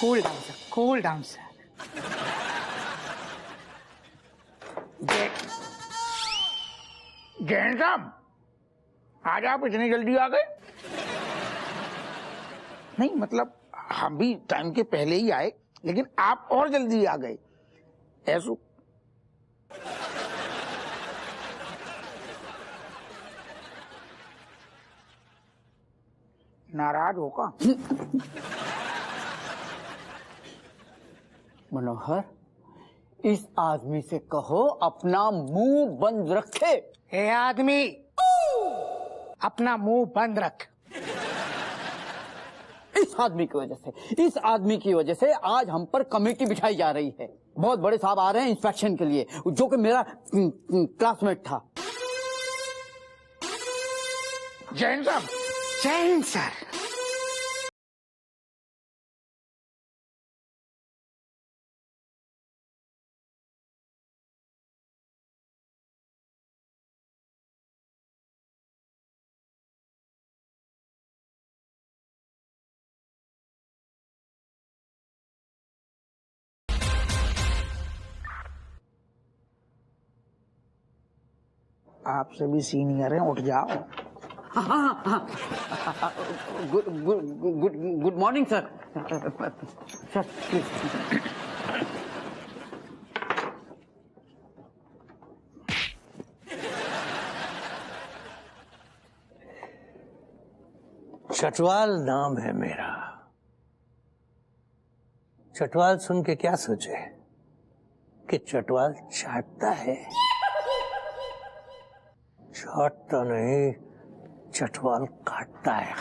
Cool down sir, cool down sir. Jain साहब, आज आप इतनी जल्दी आ गए? नहीं मतलब हम भी टाइम के पहले ही आए, लेकिन आप और जल्दी आ गए। ऐसा नाराज होगा? मनोहर, इस आदमी से कहो अपना मुंह बंद रखे। ए आदमी, अपना मुंह बंद रख। इस आदमी की वजह से आज हम पर कमेटी बिठाई जा रही है। बहुत बड़े साहब आ रहे हैं इंस्पेक्शन के लिए, जो कि मेरा क्लासमेट था। जैन साहब, जैन सर। आपसे भी सीनियर हैं, उठ जाओ। Good morning sir. Sir please. Chatwal नाम है मेरा। चटवाल सुन के क्या सोचे कि चटवाल चाटता है? चाटता नहीं, चटवाल काटता है।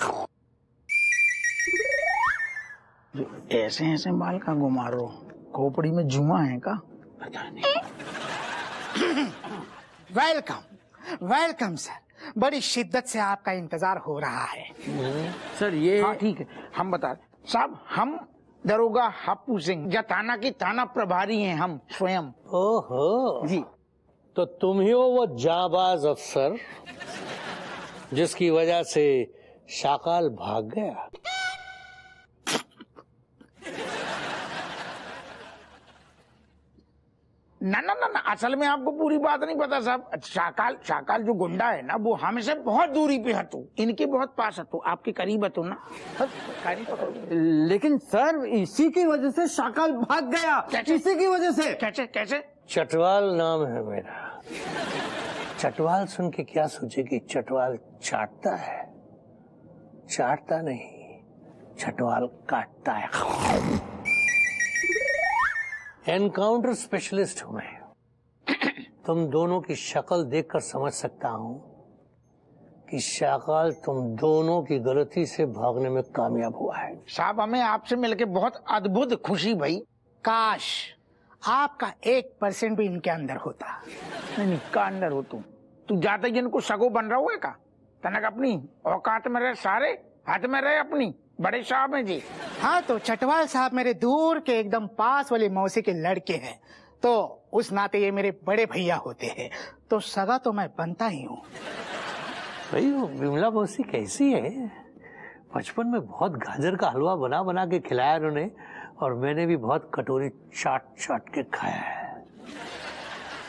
ऐसे ऐसे बाल का घुमा रो, खोपड़ी में जुआ है का? पता नहीं। Welcome, welcome sir. बड़ी शिद्दत से आपका इंतजार हो रहा है। सर ये हाँ ठीक है, हम बता साहब, हम दरोगा हापू सिंह, जताना की थाना प्रभारी हैं हम स्वयं। ओहो जी। तो तुम ही हो वो जाबाज अफसर जिसकी वजह से शाकाल भाग गया? ना ना ना ना, असल में आपको पूरी बात नहीं पता साहब। शाकाल जो गुंडा है ना, वो हमसे बहुत दूरी पे हटो, इनके बहुत पास हटो, आपके करीब हटो ना। लेकिन सर इसी की वजह से शाकाल भाग गया। इसी की वजह से। कैसे कैसे? चटवाल नाम है मेरा। चटवाल सुन के क्या सोचे कि चटवाल चाटता है? चाटता नहीं, चटवाल काटता है। एनकाउंटर स्पेशलिस्ट हूं मैं। तुम दोनों की शक्ल देखकर समझ सकता हूं कि शाकाल तुम दोनों की गलती से भागने में कामयाब हुआ है। साहब, हमें आपसे मिलके बहुत अद्भुत खुशी भई। काश आपका 1% भी इनके अंदर होता। नहीं का अंदर हो तू जाते ही इनको सगो बन रहा हुआ का? तनक अपनी औकात में रहे, सारे हाथ में रहे अपनी। बड़े साहब हैं जी। हाँ, तो चटवाल साहब मेरे दूर के एकदम पास वाले मौसी के लड़के हैं, तो उस नाते ये मेरे बड़े भैया होते हैं, तो सगा तो मैं बनता ही हूँ। भाई वो विमला मौसी कैसी है? बचपन में बहुत गाजर का हलवा बना बना के खिलाया उन्होंने, और मैंने भी बहुत कटोरी चाट चाट के खाया है।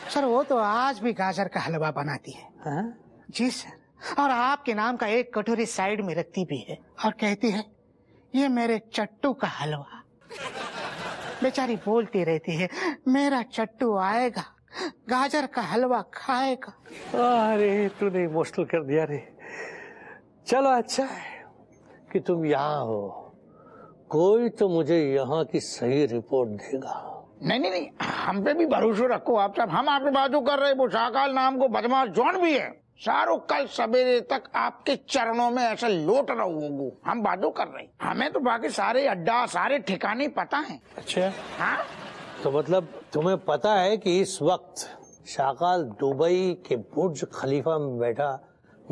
सर वो तो आज भी गाजर का हलवा बनाती है। हाँ? जी सर, और आपके नाम का एक कटोरी साइड में रखती भी है और कहती है ये मेरे चट्टू का हलवा। बेचारी बोलती रहती है मेरा चट्टू आएगा, गाजर का हलवा खाएगा। अरे तूने इमोशनल कर दिया रे। चलो अच्छा है कि तुम यहाँ हो, कोई तो मुझे यहाँ की सही रिपोर्ट देगा। नहीं, हम पे भी भरोसा रखो आप साहब, हम आपके बाजू कर रहे। वो शाकाल नाम को बदमाश जॉन भी है, सारो कल सवेरे तक आपके चरणों में ऐसा लोट रहा होगा। हम बाजू कर रहे, हमें तो बाकी सारे अड्डा सारे ठिकाने पता है। अच्छा हाँ, तो मतलब तुम्हें पता है कि इस वक्त शाकाल दुबई के बुर्ज खलीफा में बैठा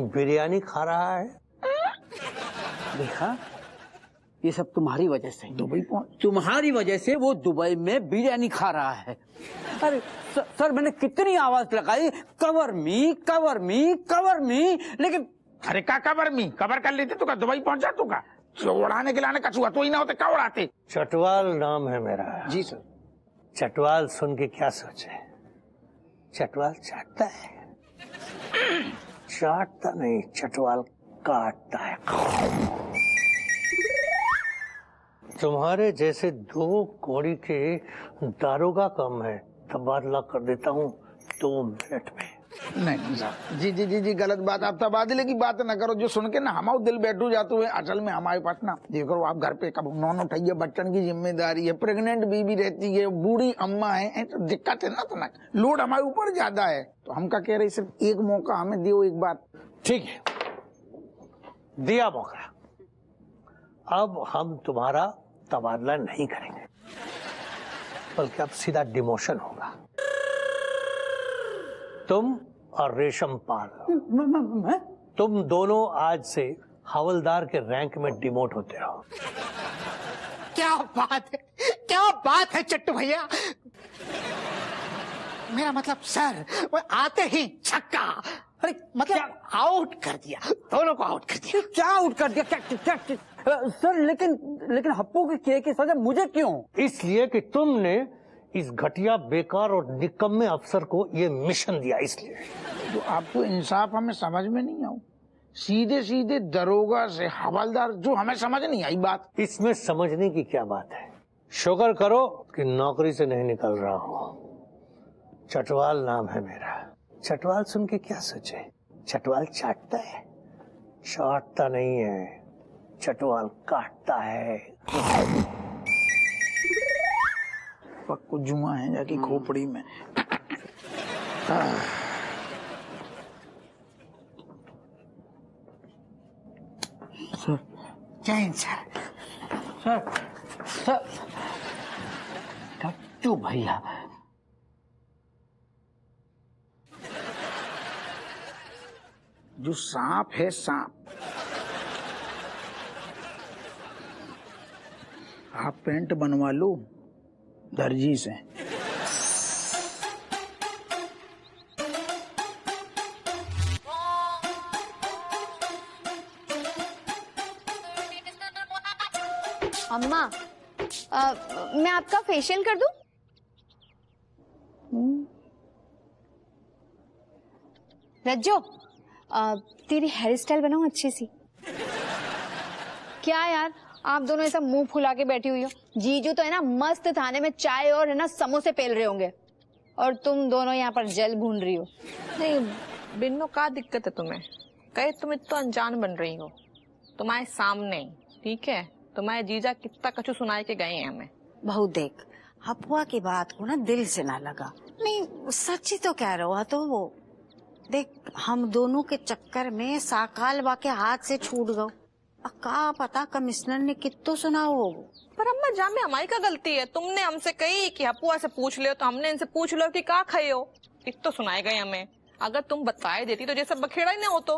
बिरयानी खा रहा है? देखा, ये सब तुम्हारी वजह से। दुबई तुम्हारी वजह से वो दुबई में बिरयानी खा रहा है। अरे सर मैंने कितनी आवाज लगाई, कवर मी कवर मी कवर मी, लेकिन अरे का कवर मी कवर कर लेते तो का दुबई पहुंचा तो का? उड़ाने के लाने कछुआ तो ही ना होते, क्या उड़ाते? चटवाल नाम है मेरा। जी सर। चटवाल सुन के क्या सोचे? चटवाल चाटता है? चाटता नहीं, चटवाल काटता है। तुम्हारे जैसे 2 कौड़ी के दारोगा कम है, तबादला कर देता हूँ 2 मिनट में। नहीं साहब, जी जी जी जी, गलत बात। आप तबादले की बात ना करो, जो सुन के ना हमारा दिल बैठू जाते हुए। असल में हमारे पास ना देखो, आप घर पे कब नॉन उठाइए, बच्चन की जिम्मेदारी है, प्रेग्नेंट बीबी रहती है, बूढ़ी अम्मा है, तो दिक्कत है ना, तो ना लोड हमारे ऊपर ज्यादा है। तो हम क्या कह रहे, सिर्फ एक मौका हमें दियो, एक बात। ठीक है, दिया मौका। अब हम तुम्हारा तबादला नहीं करेंगे, बल्कि अब सीधा डिमोशन होगा। तुम और रेशम पाल, तुम दोनों आज से हवलदार के रैंक में डिमोट होते हो। क्या बात है, क्या बात है चट्टू भैया। मेरा मतलब सर, वो आते ही छक्का, अरे मतलब आउट कर दिया, दोनों को आउट कर दिया। क्या आउट कर दिया? क्या सर, लेकिन हप्पू के किए की सजा मुझे क्यों? इसलिए कि तुमने इस घटिया, बेकार और निकम्मे अफसर को ये मिशन दिया, इसलिए। तो आपको इंसाफ हमें समझ में नहीं आऊ, सीधे सीधे दरोगा से हवलदार, जो हमें समझ नहीं आई बात। इसमें समझने की क्या बात है? शुक्र करो कि नौकरी से नहीं निकल रहा हूँ। चटवाल नाम है मेरा। चटवाल सुन के क्या सोचे? चटवाल चाटता है? चाटता नहीं है, चटवाल काटता है। पक्को जुआ है जाके खोपड़ी में। सर, जय सर। सर चट्टू भैया, जो सांप है सांप, आप पेंट बनवा लो दर्जी से। अम्मा, मैं आपका फेशियल कर दूं? रज्जो, तेरी हेयर स्टाइल बनाऊं अच्छी सी। क्या यार, आप दोनों ऐसा मुंह फुला के बैठी हुई हो। जीजू तो है ना मस्त थाने में चाय और है ना समोसे पेल रहे होंगे, और तुम दोनों यहाँ पर जल भून रही हो। नहीं बिन्नो, का दिक्कत है तुम्हें? कहे तुम इतना अनजान बन रही हो, तुम्हारे सामने, ठीक है? तुम्हारे जीजा कितना कछु सुनाए के गए हैं हमें। बहू देख, हपुआ की बात को ना दिल से ना लगा। नहीं सच्ची तो कह रहा तो वो देख, हम दोनों के चक्कर में साकाल बा के हाथ से छूट गओ। का पता कमिश्नर ने कितो सुना हो। पर अम्मा जामे हमारी का गलती है? तुमने हमसे कही कि हपुआ से पूछ लियो, तो हमने इनसे पूछ लो कि का खाए हो। इतो सुनाए गए हमें, अगर तुम बताए देती तो जैसा बखेड़ा ही नहीं हो। तो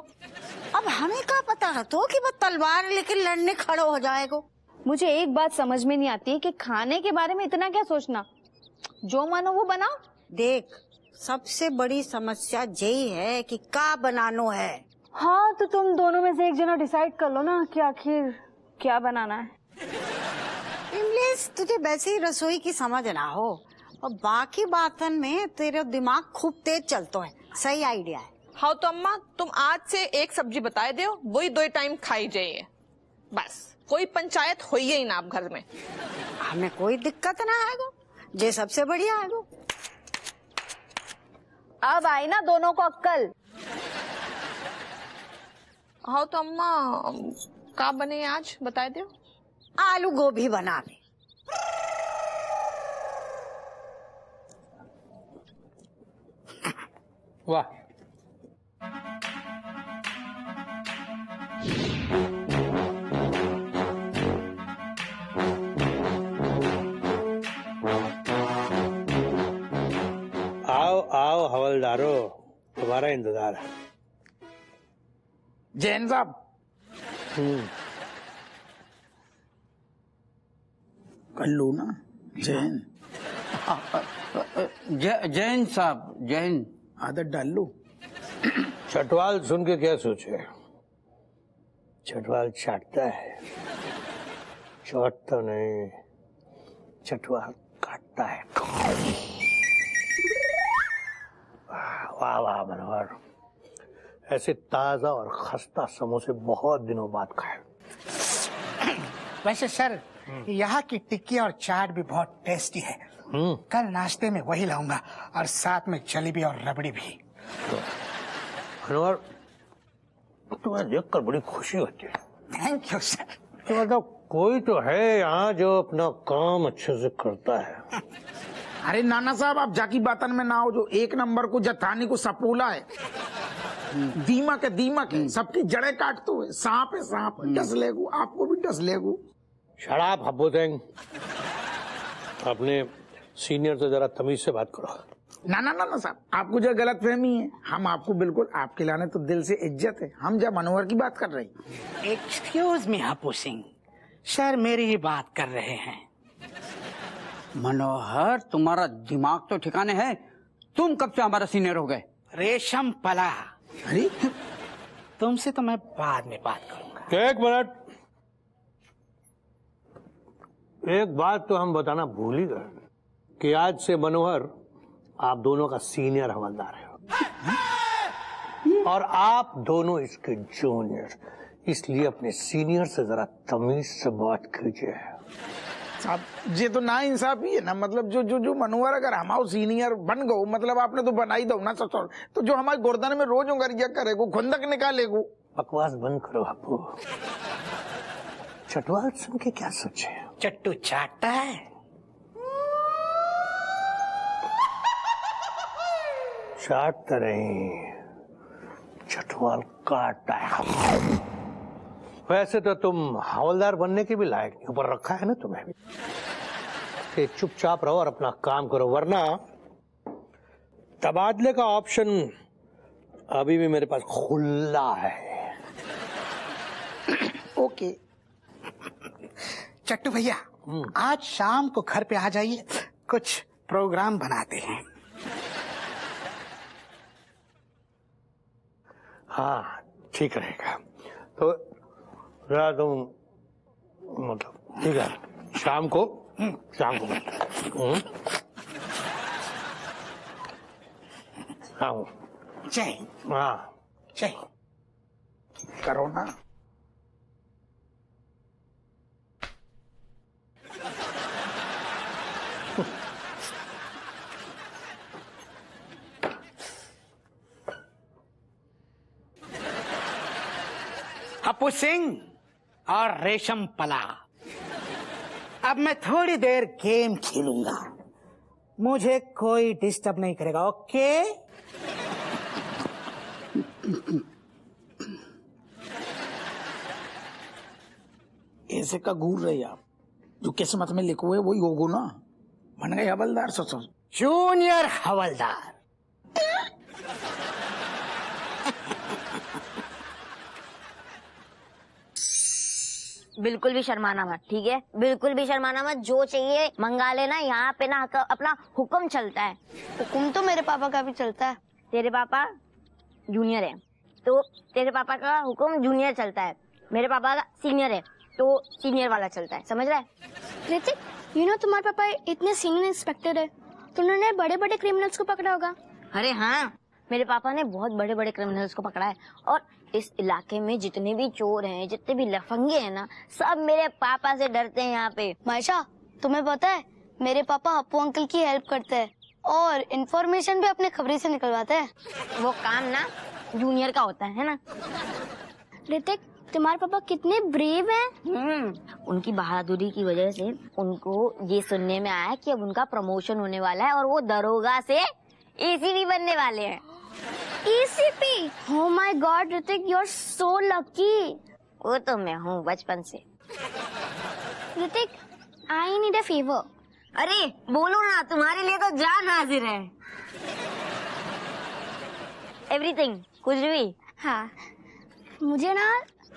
अब हमें का पता है तो कि वो तलवार लेकर लड़ने खड़ो हो जाएगा। मुझे एक बात समझ में नहीं आती है कि खाने के बारे में इतना क्या सोचना, जो मानो वो बनाओ। देख, सबसे बड़ी समस्या यही है कि का बनानो है। हाँ, तो तुम दोनों में से एक जना डिसाइड कर लो ना कि आखिर क्या बनाना है। इमलेस, तुझे वैसे ही रसोई की समझ ना हो, और बाकी बातन में तेरा दिमाग खूब तेज चलता है। सही आइडिया है। हाँ तो अम्मा, तुम आज से एक सब्जी बताए दो, वही 2 टाइम खाई जाइए, बस। कोई पंचायत हो ही ना आप घर में। हमें कोई दिक्कत ना आएगा, जे सबसे बढ़िया आएगा। अब आई ना दोनों को अक्कल। हाँ तो अम्मा, का बने आज बताए दो। आलू गोभी बना ले। वाह, आओ आओ हवलदारो, तुम्हारा इंतजार है। जैन साहब, कर लो ना जैन। जैन साहब, जैन। आदत डाल लो। चटवाल सुन के क्या सोचे? चटवाल चाटता है? चाटता नहीं, चटवाल काटता है। वाह वाह मनोहर, ऐसे ताजा और खस्ता समोसे बहुत दिनों बाद खाए। वैसे सर यहाँ की टिक्की और चाट भी बहुत टेस्टी है। कल नाश्ते में वही लाऊंगा और साथ में जलेबी और रबड़ी भी। मनोहर, तुम्हें देखकर बड़ी खुशी होती है। Thank you sir. तो मतलब कोई तो है यहाँ जो अपना काम अच्छे से करता है। अरे नाना साहब, आप जाकी बातन में ना हो, जो एक नंबर को जथानी को सपूला है, दीमक है, सबकी जड़ें काटते हुए, सांप है सांप, डस लेगू, आपको भी डस लेगू। शराब हब्बू सिंह, अपने सीनियर से जरा तमीज से बात करो। ना साहब, आपको जो गलत फहमी है, हम आपको बिल्कुल, आपके लाने तो दिल से इज्जत है, हम जब मनोहर की बात कर रहे हैं। Excuse me Happu Singh, sir मेरी ही बात कर रहे हैं। मनोहर, तुम्हारा दिमाग तो ठिकाने है? तुम कब से हमारा सीनियर हो गए? रेशम पला, अरे तुमसे तो मैं बाद में बात करूंगा। एक मिनट, एक बात तो हम बताना भूल ही गए कि आज से मनोहर आप दोनों का सीनियर हवलदार है और आप दोनों इसके जूनियर, इसलिए अपने सीनियर से जरा तमीज से बात कीजिए। साहब, ये तो ना इंसाफी है ना। मतलब जो मनोहर अगर हमारा सीनियर बन गो, मतलब आपने तो बनाई दो ना ससुर, तो जो हमारे गोरदान में रोज उंगरिया करेगो, खुंदक निकालेगो। बकवास बंद करो बापू। चटवाल सुन के क्या सोचे? चट्टू चाटता है। चाटता नहीं, चटवाल काटता है। वैसे तो तुम हवलदार बनने के भी लायक नहीं, ऊपर रखा है ना तुम्हें। कि चुपचाप रहो और अपना काम करो, वरना तबादले का ऑप्शन अभी भी मेरे पास खुला है। ओके चट्टू भैया, आज शाम को घर पे आ जाइए, कुछ प्रोग्राम बनाते हैं। हाँ ठीक रहेगा। तो जरा तुम, मतलब ठीक है, शाम को हाँ जय हाँ जय। करो ना। हप्पू सिंह और रेशम पला, अब मैं थोड़ी देर गेम खेलूंगा, मुझे कोई डिस्टर्ब नहीं करेगा। ओके? ऐसे का घूर रहे आप, जो किस्मत में लिखो है वही होगो ना। बन गए हवलदार ससुर। जूनियर हवलदार। बिल्कुल भी शर्माना मत, ठीक है? बिल्कुल भी शर्माना मत, जो चाहिए मंगा लेना। यहाँ पे ना अपना हुक्म चलता है। हुक्म तो मेरे पापा का भी चलता है। तेरे पापा जूनियर है तो तेरे पापा का हुक्म जूनियर चलता है, मेरे पापा का सीनियर है तो सीनियर वाला चलता है, समझ रहा है? ऋतिक, यू नो तुम्हारे पापा इतने सीनियर इंस्पेक्टर है तो उन्होंने बड़े बड़े क्रिमिनल्स को पकड़ा होगा। अरे हाँ, मेरे पापा ने बहुत बड़े बड़े क्रिमिनल्स को पकड़ा है और इस इलाके में जितने भी चोर हैं, जितने भी लफंगे हैं ना, सब मेरे पापा से डरते हैं यहाँ पे। मायशा, तुम्हें पता है मेरे पापा हप्पू अंकल की हेल्प करते हैं और इन्फॉर्मेशन भी अपने खबरी से निकलवाते हैं। वो काम ना जूनियर का होता है ना। ऋतिक, तुम्हारे पापा कितने ब्रेव हैं। उनकी बहादुरी की वजह से उनको ये सुनने में आया कि अब उनका प्रमोशन होने वाला है और वो दरोगा से एसीपी बनने वाले हैं। ACP? Oh my God Hrithik, you are so lucky. वो तो मैं हूँ बचपन से। Hrithik, I need a favour. अरे बोलो ना, तुम्हारे लिए तो जान हाजिर है। एवरीथिंग, कुछ भी। हाँ, मुझे ना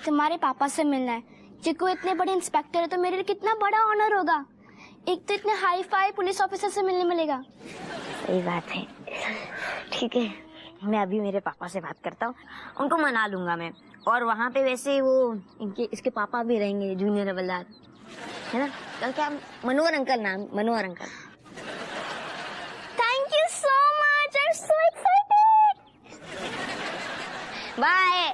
तुम्हारे पापा से मिलना है क्योंकि वो इतने बड़े इंस्पेक्टर है तो मेरे लिए कितना बड़ा ऑनर होगा। एक तो इतने हाई फाई पुलिस ऑफिसर से मिलने मिलेगा। सही बात है, ठीक है, मैं अभी मेरे पापा से बात करता हूँ, उनको मना लूंगा मैं। और वहाँ पे वैसे वो इसके पापा भी रहेंगे, जूनियर हवलदार। है ना? कल क्या मनोहर अंकल नाम, Manohar uncle. Thank you so much, I am so excited. Bye.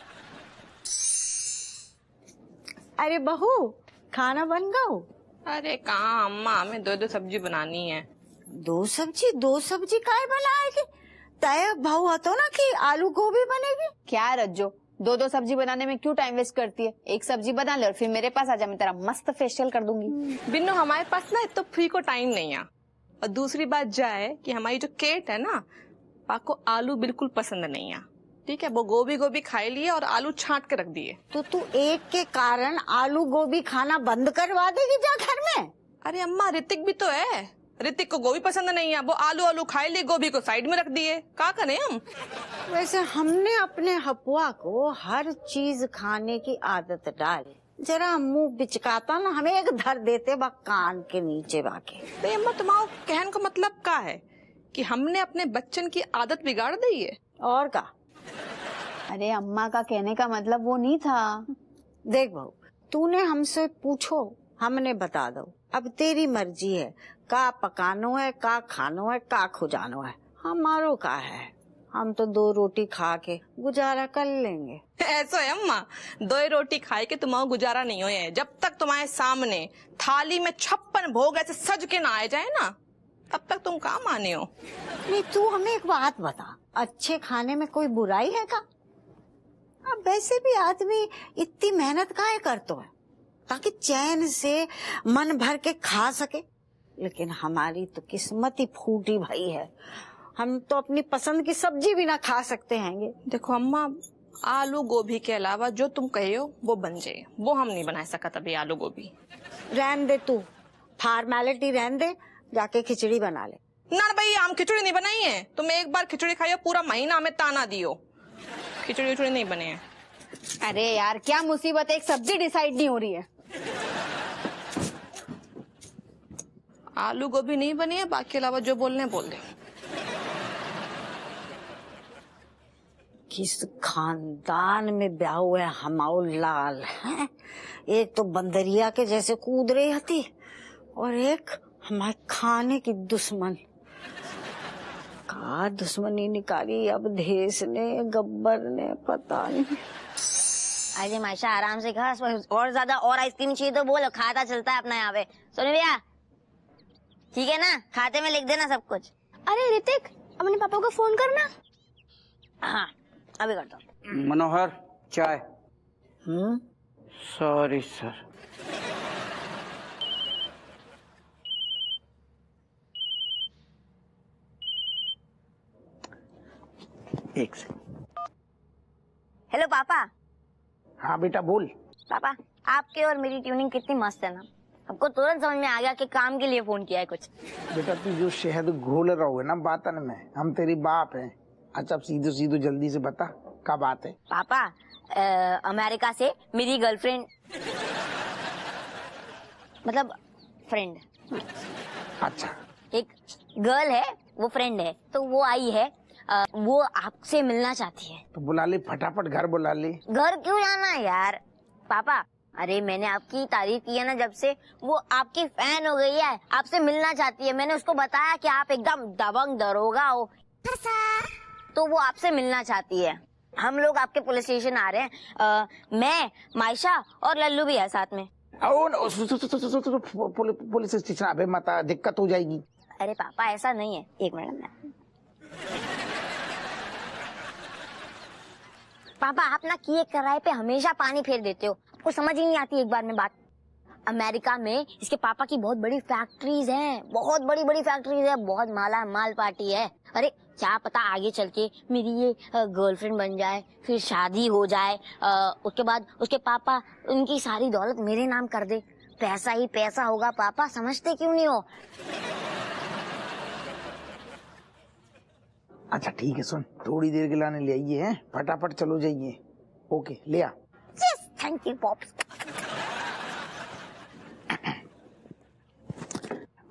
अरे बहू, खाना बन गओ? अरे कहाँ अम्मा, हमें 2 सब्जी बनानी है। दो सब्जी काहे बनाएगी? तय भाव હતો ना कि आलू गोभी बनेगी। क्या रज्जो, 2 सब्जी बनाने में क्यों टाइम वेस्ट करती है? एक सब्जी बना ले और फिर मेरे पास आ जा, मैं तेरा मस्त फेशियल कर दूंगी। बिन्नू, हमारे पास ना तो फ्री को टाइम नहीं है। और दूसरी बात जाए कि हमारी जो केट है ना, पाको आलू बिल्कुल पसंद नहीं है। ठीक है, वो गोभी खाई लिए और आलू छांट के रख दिए। तो तू एक के कारण आलू गोभी खाना बंद करवा देगी जा घर में? अरे अम्मा, ऋतिक भी तो है। ऋतिक को गोभी पसंद नहीं है, वो आलू खाई लिए, गोभी को साइड में रख दिए। क्या करें हम? वैसे हमने अपने हपुआ को हर चीज खाने की आदत डाली। जरा मुंह बिचकाता ना, हमें एक धर देते बा कान के नीचे बाके। तो अम्मा, तुम्हारा कहने का मतलब क्या है कि हमने अपने बच्चन की आदत बिगाड़ दी है? और का? अरे अम्मा का कहने का मतलब वो नहीं था। देख बहू, तूने हमसे पूछो, हमने बता दो। अब तेरी मर्जी है, का पकानो है, का खानो है, का खुजानो है। हमारो का है, हम तो 2 रोटी खा के गुजारा कर लेंगे। ऐसा है अम्मा, 2 रोटी खाए के तुम्हारा गुजारा नहीं हो। जब तक तुम्हारे सामने थाली में 56 भोग ऐसे सज के ना आए जाए ना, तब तक तुम कहाँ माने हो? नहीं, तू हमें एक बात बता, अच्छे खाने में कोई बुराई है का? अब वैसे भी आदमी इतनी मेहनत काहे करतो है, ताकि चैन से मन भर के खा सके। लेकिन हमारी तो किस्मत ही फूटी भाई है, हम तो अपनी पसंद की सब्जी भी ना खा सकते हैं। देखो अम्मा, आलू गोभी के अलावा जो तुम कहे हो वो बन जाए, वो हम नहीं बना सकता। अभी आलू गोभी रहन दे, तू फॉर्मेलिटी रहन दे, जाके खिचड़ी बना ले। ना भाई, हम खिचड़ी नहीं बनाई है। तुम एक बार खिचड़ी खाई हो, पूरा महीना हमें ताना दियो। खिचड़ी नहीं बने हैं। अरे यार, क्या मुसीबत है, एक सब्जी डिसाइड नहीं हो रही है। आलू गोभी नहीं बनी है, बाकी अलावा जो बोलने बोल दे। किस खानदान में ब्याह हुआ है हमाओ लाल है? एक तो बंदरिया के जैसे कूद रही थी और एक हमारे खाने की दुश्मन। का दुश्मनी निकाली अब देश ने, गब्बर ने, पता नहीं। अरे माशा, आराम से खा, और ज्यादा और आइसक्रीम चाहिए तो बोलो, खाता चलता है अपना यहाँ पे। सुनो भैया, ठीक है ना? खाते में लिख देना सब कुछ। अरे ऋतिक, अपने पापा को फोन करना। हाँ, अभी करता हूँ। मनोहर, चाय। Sorry sir. एक सेकंड। हेलो पापा। हाँ बेटा बोल। पापा, आपके और मेरी ट्यूनिंग कितनी मस्त है ना, हमको तुरंत समझ में आ गया कि काम के लिए फोन किया है कुछ। बेटा तू जो शहद घोल रहा है ना बातन में, हम तेरी बाप है। अच्छा अब सीधो जल्दी से बता, क्या बात है? पापा, अमेरिका से मेरी गर्लफ्रेंड, मतलब फ्रेंड, अच्छा एक गर्ल है, वो फ्रेंड है, तो वो आई है, वो आपसे मिलना चाहती है। तो बुला ले, फटाफट घर बुला ले। घर क्यों जाना यार पापा? अरे मैंने आपकी तारीफ की है ना, जब से वो आपकी फैन हो गई है, आपसे मिलना चाहती है। मैंने उसको बताया कि आप एकदम दबंग दरोगा हो, तो वो आपसे मिलना चाहती है। हम लोग आपके पुलिस स्टेशन आ रहे हैं, मैं, मायशा और लल्लू भी है साथ में। पुलिस स्टेशन अबे मत, दिक्कत हो जाएगी। अरे पापा ऐसा नहीं है, एक मिनट। पापा, आप ना किए कराए पे हमेशा पानी फेर देते हो, आपको समझ ही नहीं आती एक बार में बात। अमेरिका में इसके पापा की बहुत बड़ी फैक्ट्रीज हैं, बहुत बड़ी फैक्ट्रीज है, बहुत माला माल पार्टी है। अरे क्या पता आगे चल के मेरी ये गर्लफ्रेंड बन जाए, फिर शादी हो जाए, उसके बाद उसके पापा उनकी सारी दौलत मेरे नाम कर दे। पैसा ही पैसा होगा पापा, समझते क्यों नहीं हो? अच्छा ठीक है, सुन, थोड़ी देर के लाने ले आइए हैं, फटाफट चलो जाइए। ओके, ले आ। Thank you pops.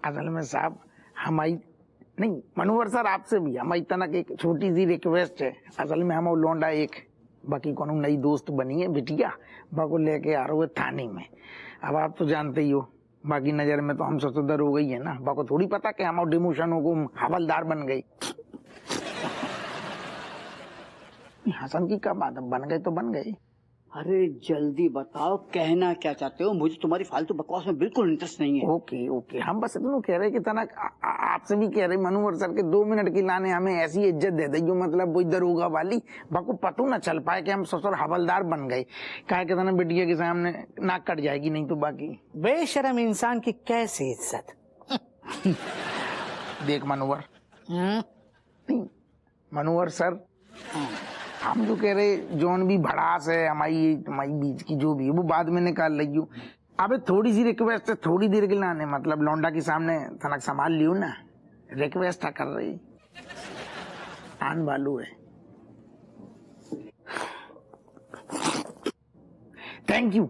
असल में साहब, हमारी नहीं मनोहर सर, आपसे भी हमारी तनक एक छोटी सी रिक्वेस्ट है। असल में हम लौंडा एक बाकी कोनो नई दोस्त बनी है बिटिया, बाको लेके आ रहे हो थाने में। अब आप तो जानते ही हो बाकी नजर में तो हम ससुदर हो गई है ना, बाको थोड़ी पता कि हम डिमोशन हो गए, हवलदार बन गए। हसन की क्या बात है, बन गए तो बन गए। अरे जल्दी बताओ कहना क्या चाहते हो, मुझे तुम्हारी फालतू बकवास में बिल्कुल इंटरेस्ट नहीं है। ओके ओके, हम बस इतना कह रहे कि तना आपसे भी कह रहे मनोहर सर के 2 मिनट की लाने हमें ऐसी इज्जत दे दी जो मतलब वो दरोगा वाली, बाको पतो ना चल पाए कि हम ससुर हवलदार बन गए। कहा कि तना बिटिया के सामने नाक कट जाएगी नहीं तो। बाकी बेशरम इंसान की कैसी इज्जत। देख मनोहर, नहीं मनोहर सर, हम जो कह रहे जोन भी भड़ास है हमारी बीच की जो भी है वो बाद में निकाल लियो। अबे थोड़ी सी रिक्वेस्ट है, थोड़ी देर के लाने मतलब लौंडा के सामने तनक संभाल लियो ना, रिक्वेस्ट कर रही आन वालू है। Thank you.